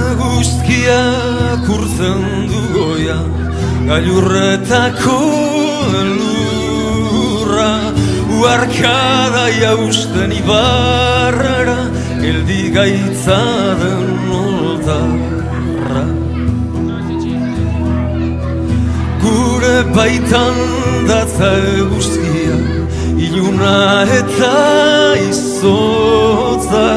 Eguzkiak urtzen du goia, gailurretako lurra, uarkada jausten ibarrara, geldi gaitza den oldarra. Gure baitan datza eguzkia, iluna eta izotza,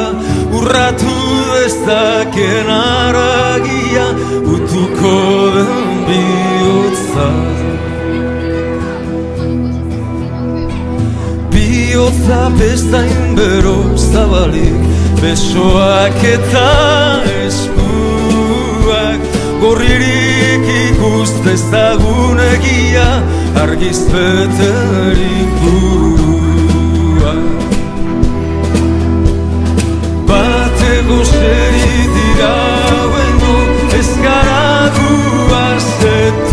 urratu dezaken aragia, utuko den bihotza. Bihotza bestain bero zabalik, besoak eta eskuak, gorririk ikustez dagunegia, argiz beterik burua. Bateko seri dirauen ez gara guazetuko,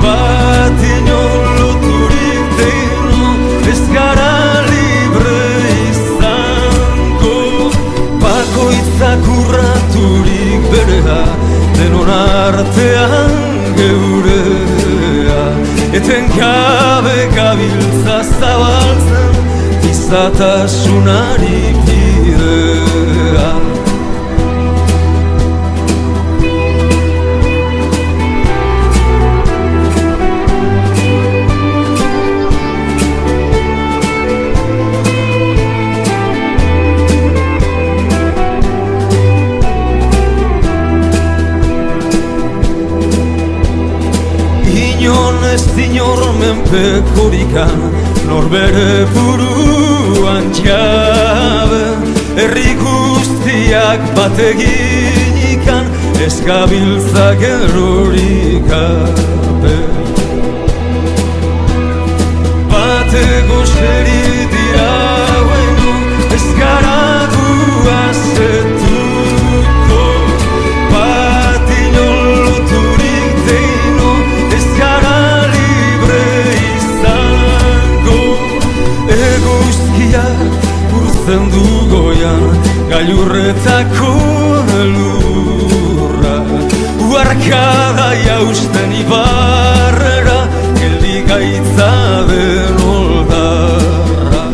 bat inoloturik deino ez gara libre izango, bakoitzak urraturik berea, denon artean geurea, eten gabe gabiltza zabaltzen, izatasunari bidea. Ez dinor menpekorikan, norbere buruan jabe, herri guztiak bateginikan, ez gabiltza gerorik gabe. Bateko seri dirauenu, ez gara guazetuko, bat inoloturik deino, ez gara urtzen du goian, gailurretako lurra, uarkada jausten ibarrera, geldi gaitza den oldarra.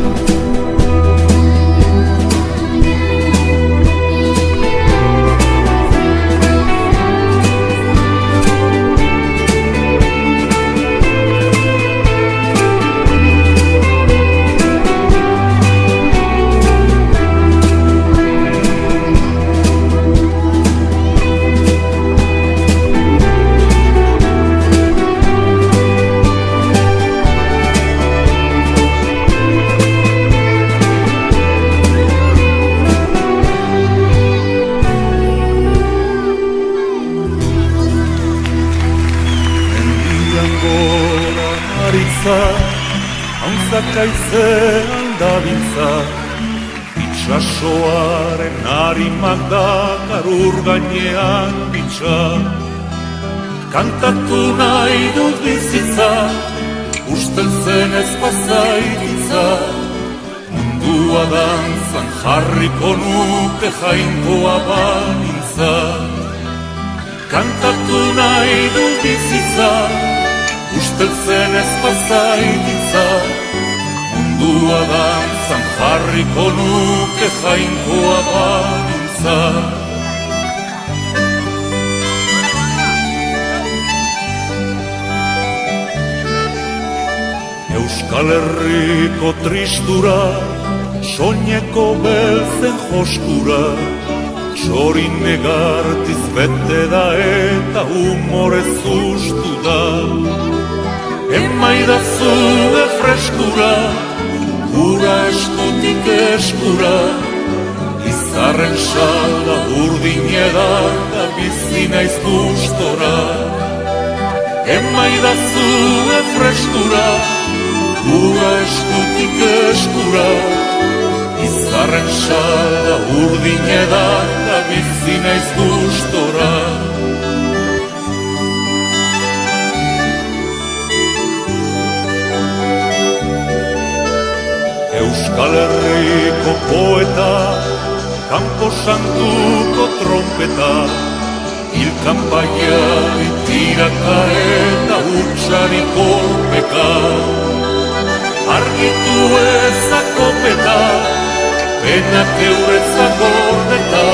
Hauntzak aizean dabiltza, itxasoaren harimak dakar ur gainean bitxa. Kantatu nahi dut bizitza, usten zen ez pasaititza, mundua dantzan jarriko nuke jainkoa banintza. Kantatu nahi dut bizitza, usteltzen ez pasaititza, mundua dantzan jarriko nuke jainkoa banintza. Euskal Herriko tristura, soineko beltzen joskura, txorin negartiz bete da eta humorez ustu da. Emaidazu freskura, ura eskutik eskura, izarren salda urdin edar da bizi naiz gustora. Emaidazu freskura, ura eskutik eskura, izarren salda urdin edar da bizi naiz gustora. Euskal Herriko poeta, Campo santuko trompeta, ilkanpaia itiraka eta hutsari kolpeka. Argitu ezako peta, penak eurezako ordeta,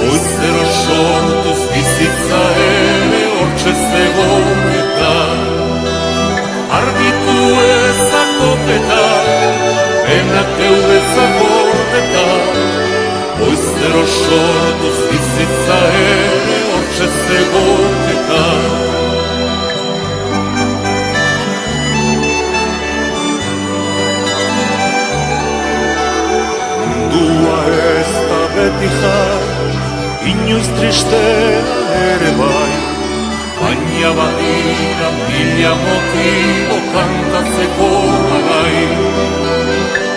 oizero sortuz bizitza ere hortxe zegoen eta. Argitu ezako peta, penak eurezako ordeta, oizero sortuz bizitza ere hortxe zegoen eta. Mundua ez da beti jai, inoiz tristea ere bai, baina badira mila motibo kantatzeko agai.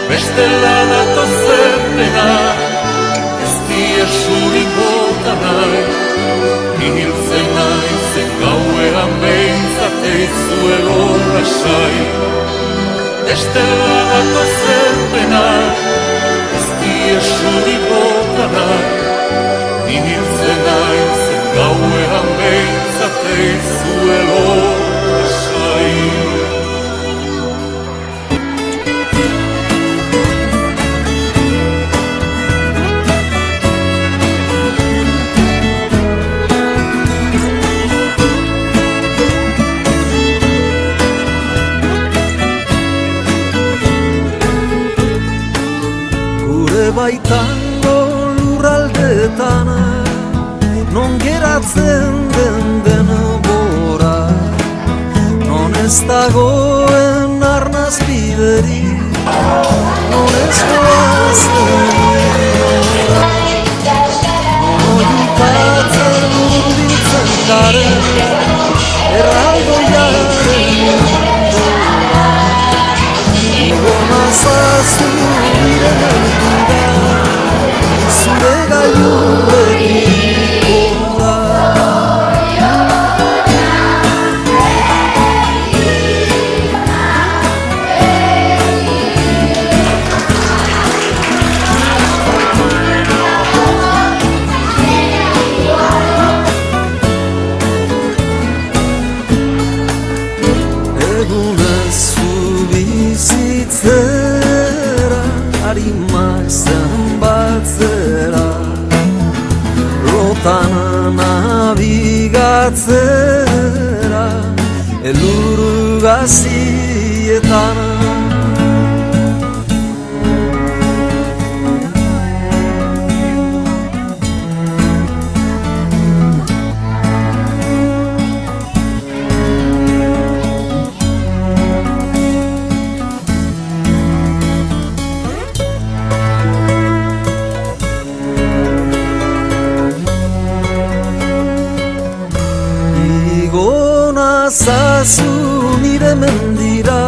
Bestela datozen dena, ez diezurik bota nahi, hiltzen naizen gauean behintzat eizuelo lasai. Bestela datozen dena, ez diezurik bota nahi, hiltzen naizen gauean behintzat eizuelo lasai. Baitango lurraldetan non geratzen den denbora, non ez dagoen arnaz biderik, non ez goazten inora, non oiukatzen urbiltzen garen erraldoiaren mundora. Igo nazazu nire mendira, zure gailurrekin gora. Egunez zu bizitzera, harimaiz zenbatzera, lotan nabigatzera, elur gazietan. Zazu nire mendira,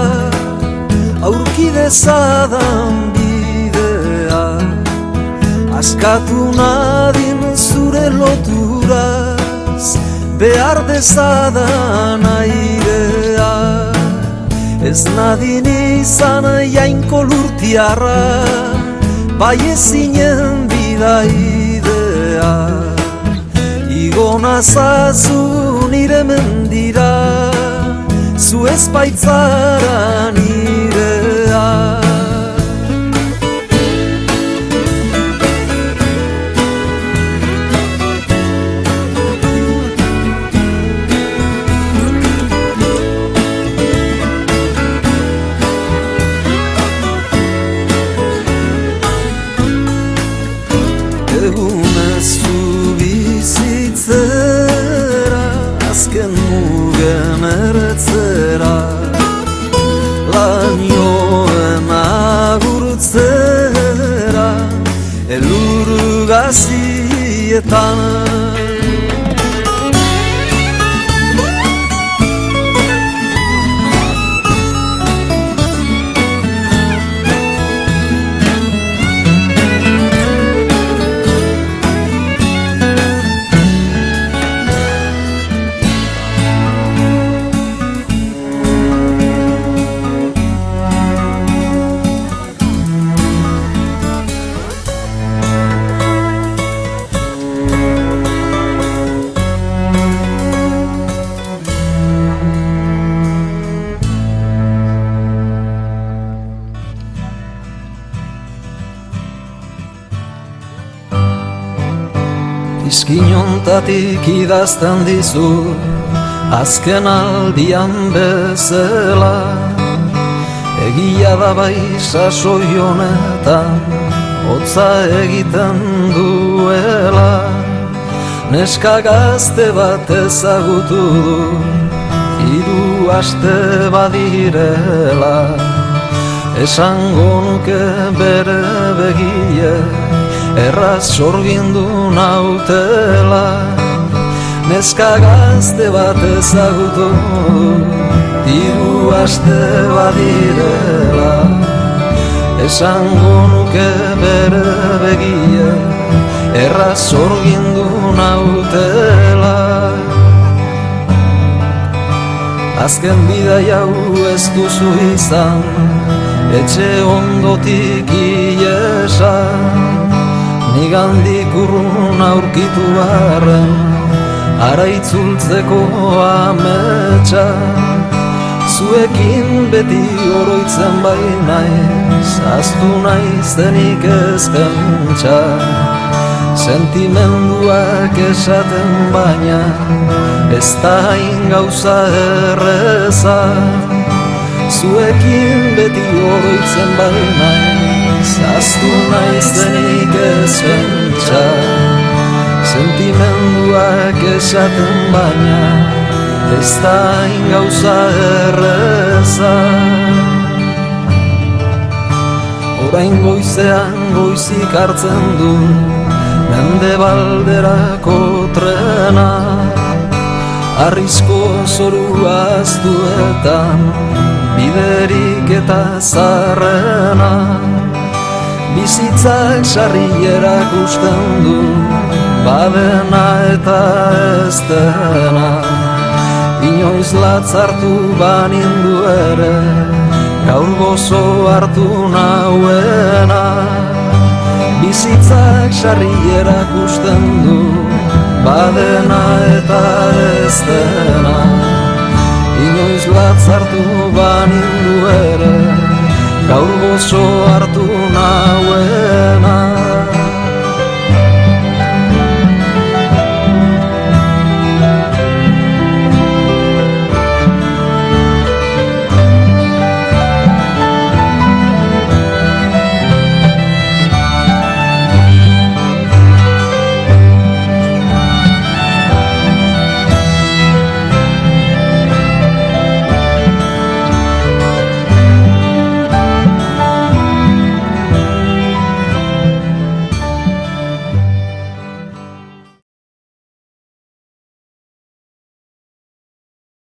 aurki dezadan bidea, askatu nadin zure loturaz, behar dezadan airea. Ez nadin izan jainko lurtiarra, bai ezinen bidaidea. Igo nazazu nire mendira, zu ez baitzara nirea. Egunez zu bizitzera, azken mugen erretzera, Iskinontatik idazten dizu azken aldian bezala. Egia da bai sasoi honetan hotza egiten duela. Neska gazte bat ezagutu du 3 aste badirela. Esango nuke bere begie erraz sorgindu nautela. Neska gazte bat ezagutu 3 aste badirela. Esango nuke bere begie erraz sorgindu nautela. Azken bidai hau ez duzu izan, etxe ondotik iesa. Nigandik urrun aurkitu arren, ara itzultzeko ametsa. Zuekin beti oroitzen bai naiz, ahaztu naizenik ez pentsa. Sentimenduak esaten baina, ez da hain gauza erreza. Zuekin beti oroitzen bai naiz, ahaztu naizenik ez pentsa. Sentimenduak esaten baina, ez da hain gauza erreza. Orain goizean goizik hartzen du Mendebalderako trena. Arrizko zorua aztuetan biderik eta zarrena. Bizitzak sarri erakusten du badena eta ez dena. Inoiz latzartu banindu ere gaur gozo hartu nauena. Bizitzak sarri erakusten du badena eta ez dena. Inoiz latzartu banindu ere gaur gozo hartu nauena.